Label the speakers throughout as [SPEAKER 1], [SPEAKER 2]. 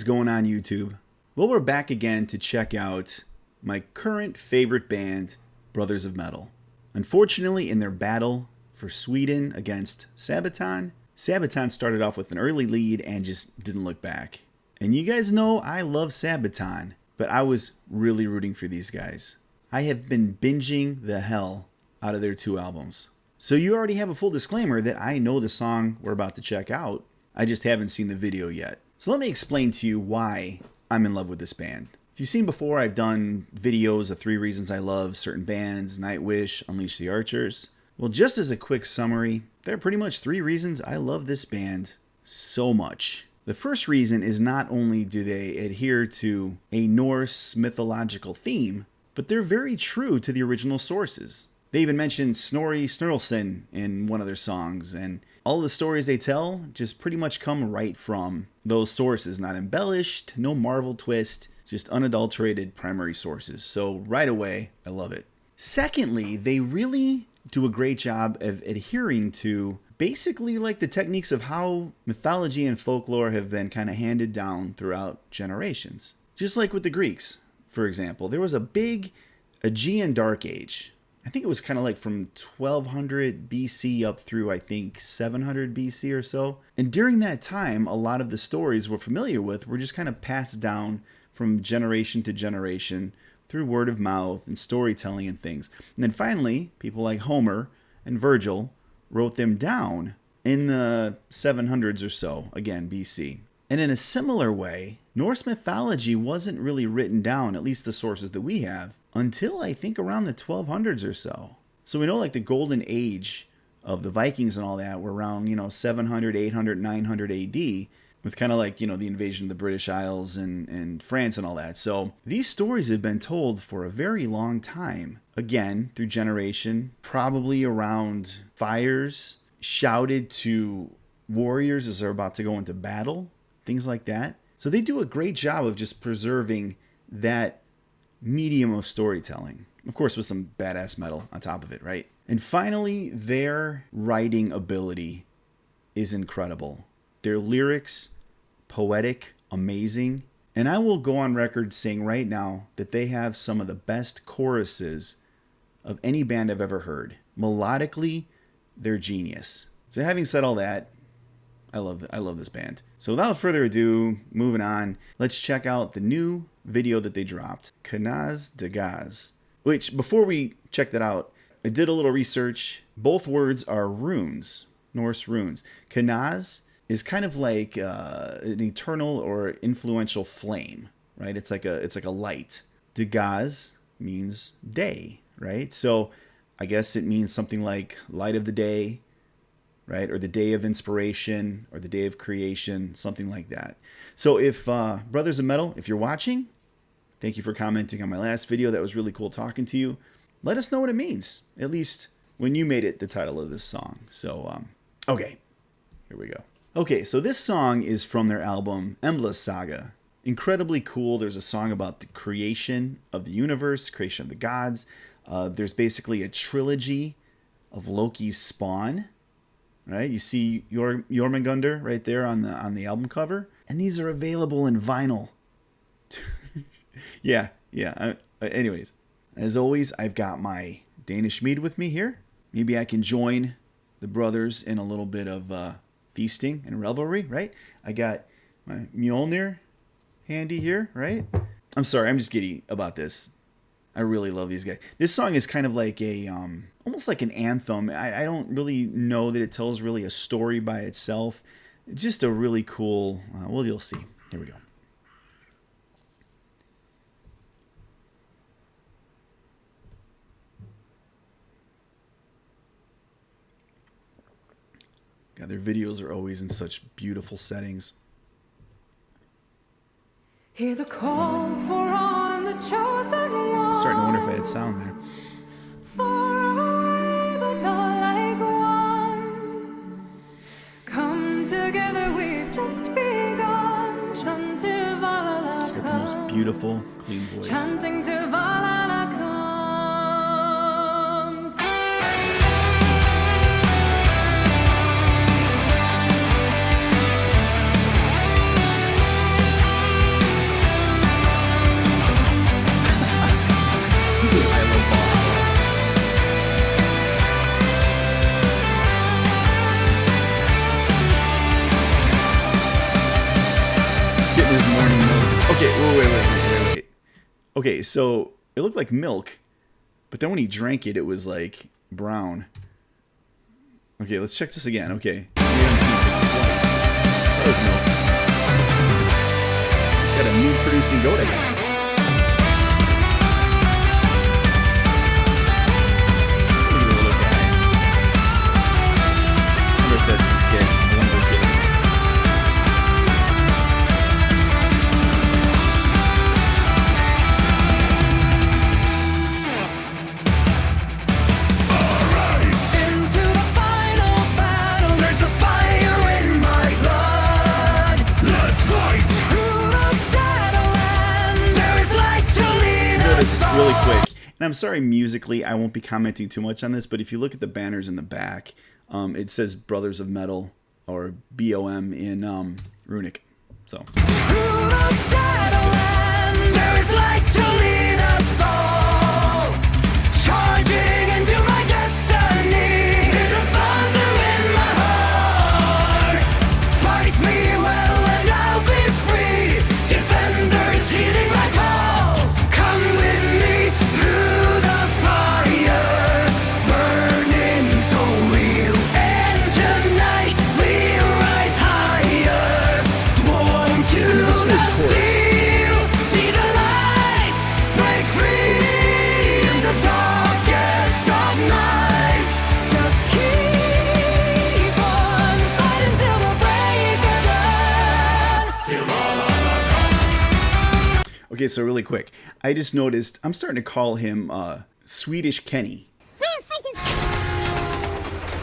[SPEAKER 1] is going on, YouTube? Well, we're back again to check out my current favorite band, Brothers of Metal. Unfortunately, in their battle for Sweden against Sabaton, Sabaton started off with an early lead and just didn't look back. And you guys know I love Sabaton, but I was really rooting for these guys. I have been binging the hell out of their 2 albums. So you already have a full disclaimer that I know the song we're about to check out. I just haven't seen the video yet. So let me explain to you why I'm in love with this band. If you've seen before, I've done videos of 3 reasons I love certain bands, Nightwish, Unleash the Archers. Well, just as a quick summary, there are pretty much 3 reasons I love this band so much. The first reason is not only do they adhere to a Norse mythological theme, but they're very true to the original sources. They even mentioned Snorri Sturluson in one of their songs, and all the stories they tell just pretty much come right from those sources, not embellished, no Marvel twist, just unadulterated primary sources. So right away, I love it. Secondly, they really do a great job of adhering to basically like the techniques of how mythology and folklore have been kind of handed down throughout generations. Just like with the Greeks, for example, there was a big Aegean Dark Age. I think it was kind of like from 1200 BC up through, I think, 700 BC or so. And during that time, a lot of the stories we're familiar with were just kind of passed down from generation to generation through word of mouth and storytelling and things. And then finally, people like Homer and Virgil wrote them down in the 700s or so, again, BC. And in a similar way, Norse mythology wasn't really written down, at least the sources that we have, until I think around the 1200s or so. So we know like the golden age of the Vikings and all that were around, 700, 800, 900 AD, with kind of like, the invasion of the British Isles and France and all that. So these stories have been told for a very long time. Again, through generation, probably around fires, shouted to warriors as they're about to go into battle, things like that. So they do a great job of just preserving that medium of storytelling. Of course, with some badass metal on top of it, right? And finally, their writing ability is incredible. Their lyrics, poetic, amazing. And I will go on record saying right now that they have some of the best choruses of any band I've ever heard. Melodically, they're genius. So having said all that, I love this band. So without further ado, moving on, let's check out the new video that they dropped, Kaunaz Dagaz. Which, before we check that out, I did a little research. Both words are runes, Norse runes. Kanaz is kind of like an eternal or influential flame, right? It's like a light. Dagaz means day, right? So I guess it means something like light of the day, right? Or the day of inspiration, or the day of creation, something like that. So if Brothers of Metal, if you're watching, thank you for commenting on my last video. That was really cool talking to you. Let us know what it means, at least when you made it the title of this song. So, okay, here we go. Okay, so this song is from their album, Embla Saga. Incredibly cool. There's a song about the creation of the universe, creation of the gods. There's basically a trilogy of Loki's spawn. Right, you see Jormungandr right there on the album cover, and these are available in vinyl. yeah. Anyways, as always, I've got my Danish mead with me here. Maybe I can join the brothers in a little bit of feasting and revelry. Right, I got my Mjolnir handy here. Right, I'm sorry, I'm just giddy about this. I really love these guys. This song is kind of like a, almost like an anthem. I don't really know that it tells really a story by itself. It's just a really cool, well, you'll see. Here we go. God, their videos are always in such beautiful settings.
[SPEAKER 2] Hear the call for on the chosen one.
[SPEAKER 1] Starting to wonder if I had sound there.
[SPEAKER 2] Far away, but all like one. Come together, we've just begun. Chant till Valhalla
[SPEAKER 1] She's got the most beautiful, clean voice.
[SPEAKER 2] Chanting till Valhalla comes.
[SPEAKER 1] Is morning milk. Okay, wait. Okay, so it looked like milk, but then when he drank it, it was like brown. Okay, let's check this again. Okay, we haven't seen it. It's white. That was milk. He's got a meat-producing goat, I guess. Look at the little guy. I wonder if that's his kid. One of the kids.
[SPEAKER 2] Into the final battle. There's a fire in my blood. Let's fight through the shadowland. There is light to lead us all.
[SPEAKER 1] Really quick, and I'm sorry musically I won't be commenting too much on this, but if you look at the banners in the back, it says Brothers of Metal or BOM in runic. So
[SPEAKER 2] Through the shadowland. There is light to lead us all. Charging into my destiny. Hear the thunder in my heart. Fight me well and I'll be free. Defenders heeding my call. Come with me through the fire. Burning so real. And tonight we rise higher. Sworn to
[SPEAKER 1] this
[SPEAKER 2] the
[SPEAKER 1] is chorus.
[SPEAKER 2] steel. See the light. Break free in the darkest of night. Just keep on fighting till the break of dawn.
[SPEAKER 1] okay, so really quick, I just noticed I'm starting to call him Swedish Kenny.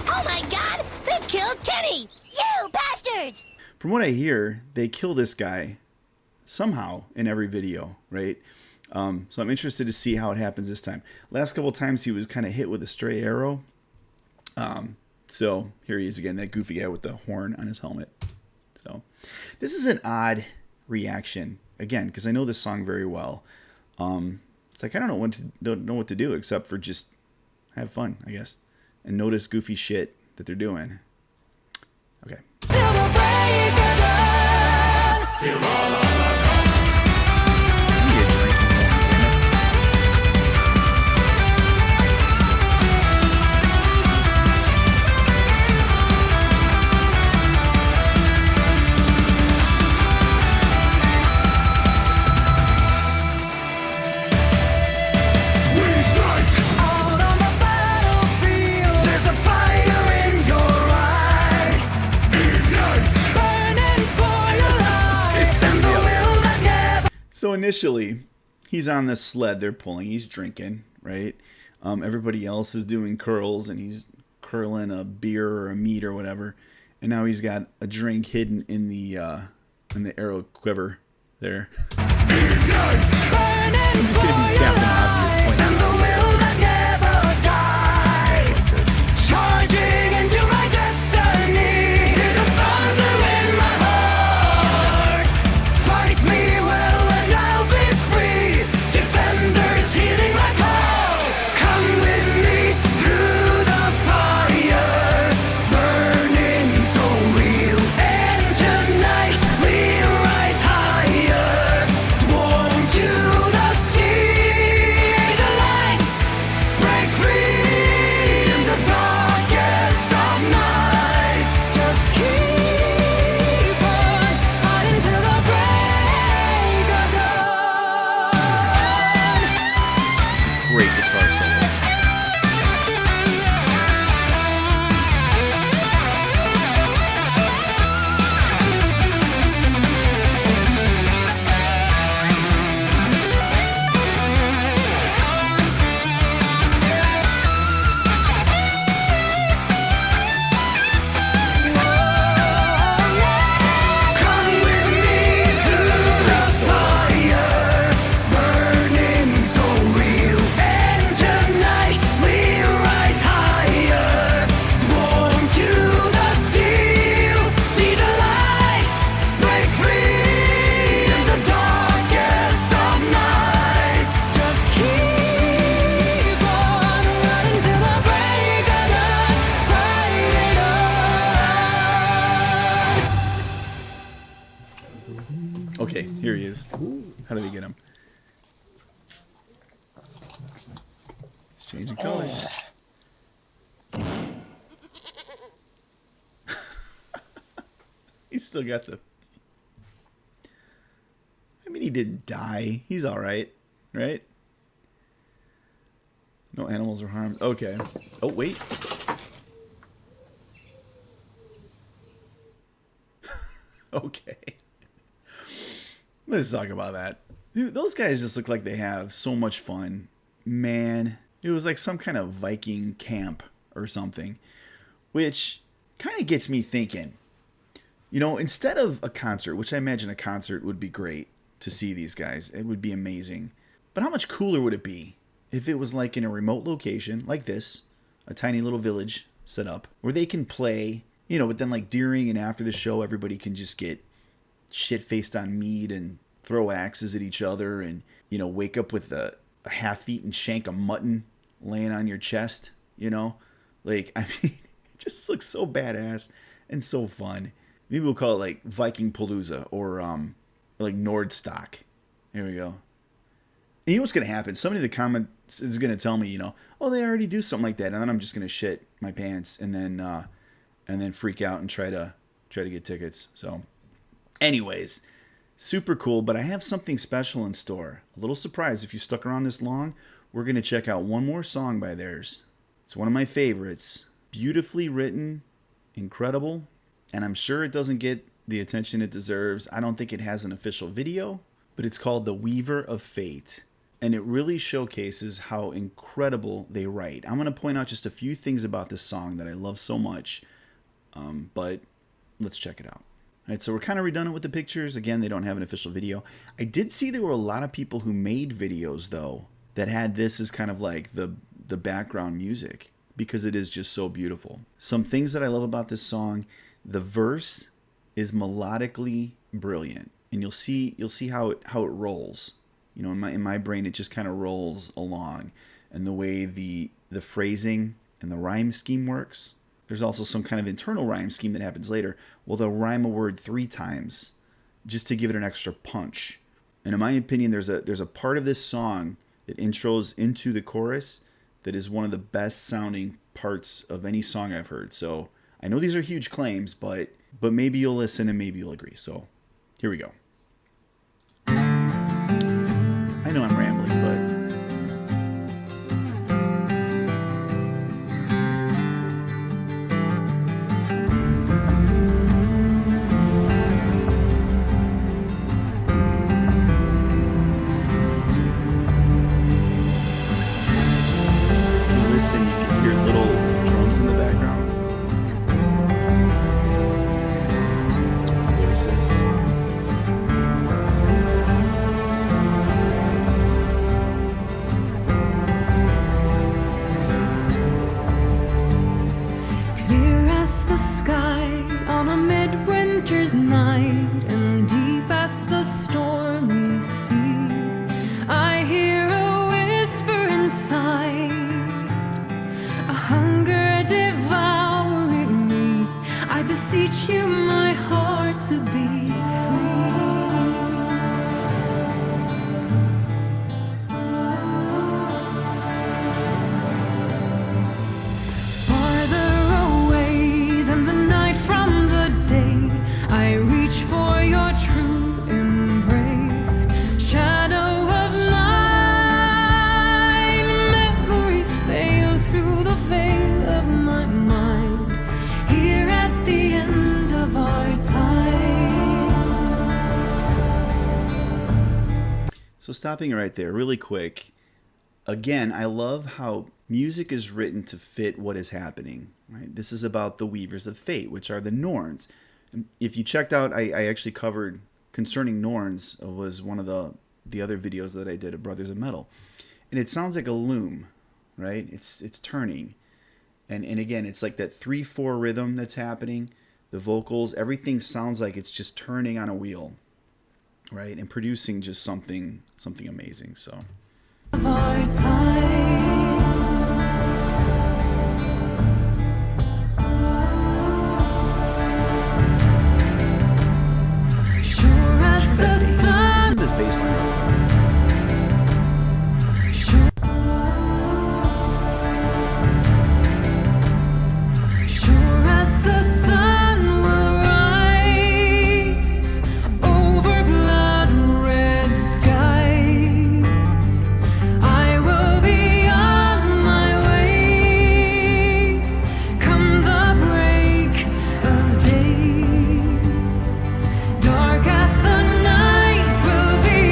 [SPEAKER 3] Oh my god! They killed Kenny! You bastards!
[SPEAKER 1] From what I hear, they kill this guy somehow in every video, right? So I'm interested to see how it happens this time. Last couple times he was kind of hit with a stray arrow. So here he is again, that goofy guy with the horn on his helmet. So this is an odd reaction again because I know this song very well. It's like I don't know what to do except for just have fun, I guess, and notice goofy shit that they're doing. Okay.
[SPEAKER 2] Till the break of dawn.
[SPEAKER 1] Give me a drinking horn, damn it.
[SPEAKER 2] Out on the battlefield. There's a fire in your eyes. Burning for your life. And the will that never.
[SPEAKER 1] So initially, he's on this sled they're pulling. He's drinking, right? Everybody else is doing curls, and he's curling a beer or a meat or whatever. And now he's got a drink hidden in the arrow quiver there.
[SPEAKER 2] Burning
[SPEAKER 1] I'm just gonna be Captain Obvious pointing
[SPEAKER 2] and the
[SPEAKER 1] out all this
[SPEAKER 2] will
[SPEAKER 1] stuff.
[SPEAKER 2] that never dies. Charging into my destiny. Hear the thunder in my heart. Fight me well and I'll be free. Defenders heeding my call. Come with me through the fire. Burning so real. And tonight we rise higher. Sworn to the steel.
[SPEAKER 1] Okay, here he is. How do we get him? It's changing colors. He's still got the... I mean, he didn't die. He's alright, right? No animals were harmed. Okay. Oh, wait. Okay. Let's talk about that. Dude, those guys just look like they have so much fun. Man, it was like some kind of Viking camp or something. Which kind of gets me thinking. You know, instead of a concert, which I imagine a concert would be great to see these guys. It would be amazing. But how much cooler would it be if it was like in a remote location like this, a tiny little village set up, where they can play, you know, but then like during and after the show, everybody can just get shit-faced on meat and throw axes at each other and, you know, wake up with a half-eaten shank of mutton laying on your chest, you know? Like, I mean, it just looks so badass and so fun. Maybe we'll call it like Viking Palooza or like Nordstock. Here we go. And you know what's going to happen? Somebody in the comments is going to tell me, you know, oh, they already do something like that. And then I'm just going to shit my pants and then freak out and try to get tickets. So anyways, super cool. But I have something special in store. A little surprise. If you stuck around this long, we're going to check out one more song by theirs. It's one of my favorites. Beautifully written, incredible. And I'm sure it doesn't get the attention it deserves. I don't think it has an official video, but it's called The Weaver of Fate. And it really showcases how incredible they write. I'm going to point out just a few things about this song that I love so much, but let's check it out. All right, so we're kind of redundant with the pictures. Again, they don't have an official video. I did see there were a lot of people who made videos, though, that had this as kind of like the background music, because it is just so beautiful. Some things that I love about this song: the verse is melodically brilliant, and you'll see how it rolls. You know, in my brain, it just kind of rolls along, and the way the phrasing and the rhyme scheme works. There's also some kind of internal rhyme scheme that happens later. Well, they'll rhyme a word 3 times just to give it an extra punch. And in my opinion, there's a part of this song that intros into the chorus that is one of the best sounding parts of any song I've heard. So I know these are huge claims, but maybe you'll listen and maybe you'll agree. So here we go. I know I'm rambling, but listen, you can hear little drums in the background. Voices.
[SPEAKER 2] Clear as the sky on a midwinter's night, and deep as the stormy sea, I hear a whisper inside, a hunger devouring me. I beseech you, my heart, to be free. Farther away than the night from the day, I reach for your true embrace. Shadow of mine, memories fail through the veil of my mind, here at the end of our time.
[SPEAKER 1] So stopping right there really quick. Again, I love how music is written to fit what is happening. Right? This is about the Weavers of Fate, which are the Norns. If you checked out, I actually covered concerning Norns, was one of the other videos that I did of Brothers of Metal. And it sounds like a loom, right? It's turning. And again, it's like that 3/4 rhythm that's happening. The vocals, everything sounds like it's just turning on a wheel, right? And producing just something amazing. So
[SPEAKER 2] of our time. Sure as the
[SPEAKER 1] bass line real quick.
[SPEAKER 2] Sure as the sun will rise over blood-red skies, I will be on my way come the break of day. Dark as the night will be,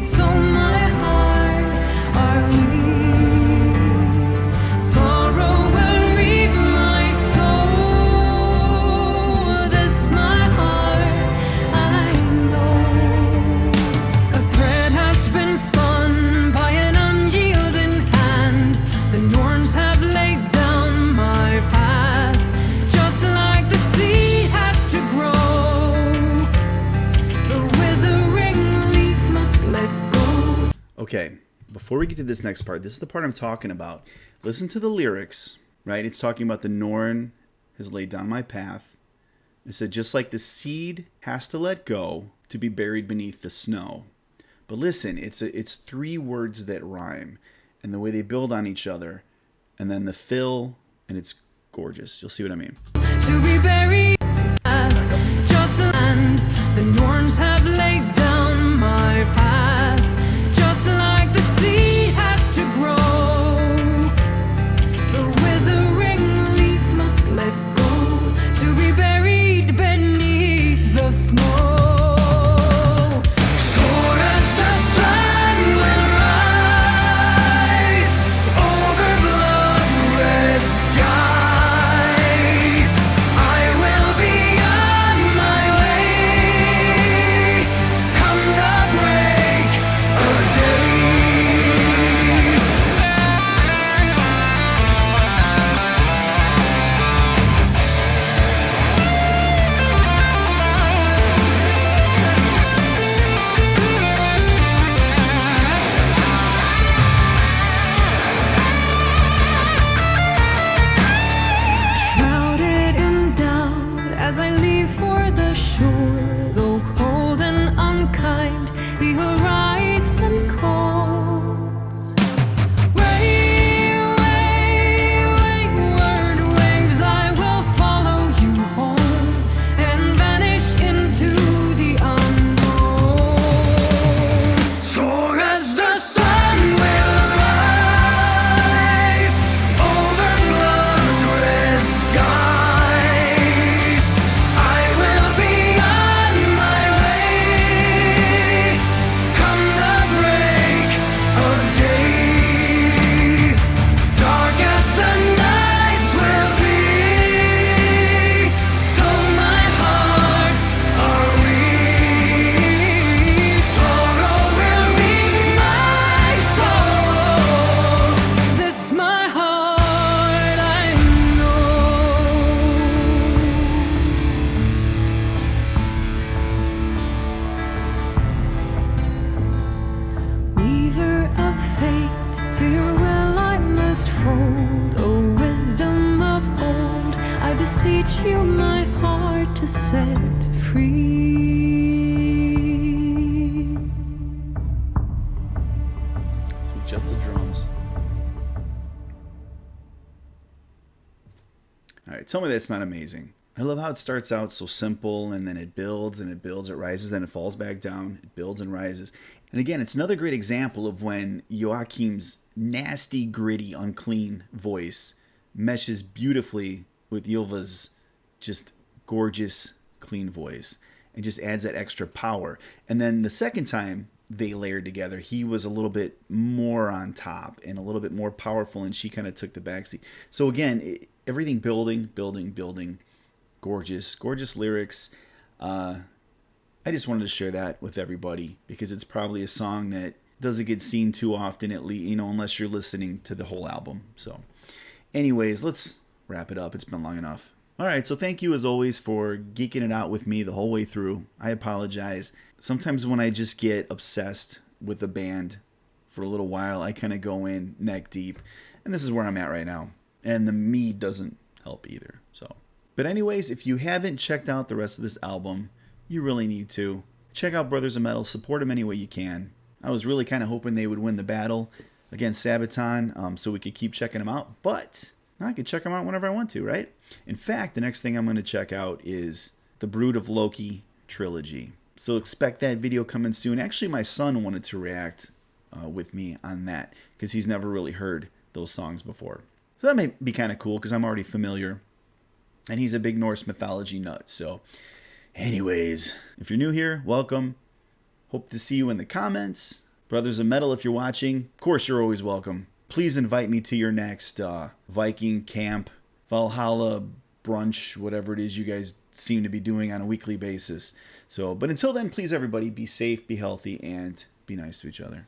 [SPEAKER 2] so my heart are weak. Sorrow will reave my soul. This my heart, I know. A thread has been spun by an unyielding hand. The Norns have laid down my path, just like the seed has to grow. The withering leaf must let go.
[SPEAKER 1] Okay, before we get to this next part, this is the part I'm talking about. Listen to the lyrics, right? It's talking about the Norn has laid down my path. It said, just like the seed has to let go to be buried beneath the snow. But listen, it's 3 words that rhyme, and the way they build on each other, and then the fill, and it's gorgeous. You'll see what I mean.
[SPEAKER 2] To be buried just and the Norns have laid down my path, just like the seed has to grow. The withering leaf must let go to be buried beneath the snow. Sure as the sun will rise over blood-red skies, I will be on my way come the break of day. Shrouded in doubt as I leave for the shore, though cold and unkind, the horizon calls. Wayward waves, I will follow you home and vanish into the unknown. Sure as the sun will rise over blood-red skies, I will be on my way come the break of day. Dark as the night will be, so my heart are weak. Sorrow will read my soul. This my heart, I know. Weaver of fate, to your will I must fold. O wisdom of old, I beseech you my heart to set free.
[SPEAKER 1] So just the drums. All right, tell me that's not amazing. I love how it starts out so simple, and then it builds and it builds, it rises, then it falls back down, it builds and rises. And again, it's another great example of when Joachim's nasty, gritty, unclean voice meshes beautifully with Ylva's just gorgeous, clean voice and just adds that extra power. And then the second time they layered together, he was a little bit more on top and a little bit more powerful, and she kind of took the backseat. So again, everything building, building, building. Gorgeous, gorgeous lyrics. I just wanted to share that with everybody because it's probably a song that doesn't get seen too often, at least, unless you're listening to the whole album. So, anyways, let's wrap it up. It's been long enough. All right, so thank you as always for geeking it out with me the whole way through. I apologize. Sometimes when I just get obsessed with a band for a little while, I kind of go in neck deep, and this is where I'm at right now. And the me doesn't help either. So, but anyways, if you haven't checked out the rest of this album, you really need to. check out Brothers of Metal. Support them any way you can. I was really kind of hoping they would win the battle against Sabaton, so we could keep checking them out. But I could check them out whenever I want to, right? In fact, the next thing I'm going to check out is the Brood of Loki trilogy. So expect that video coming soon. Actually, my son wanted to react with me on that because he's never really heard those songs before. So that may be kind of cool because I'm already familiar. And he's a big Norse mythology nut. So anyways, if you're new here, welcome. Hope to see you in the comments. Brothers of Metal, if you're watching, of course you're always welcome. Please invite me to your next Viking camp, Valhalla brunch, whatever it is you guys seem to be doing on a weekly basis. So, but until then, please everybody be safe, be healthy, and be nice to each other.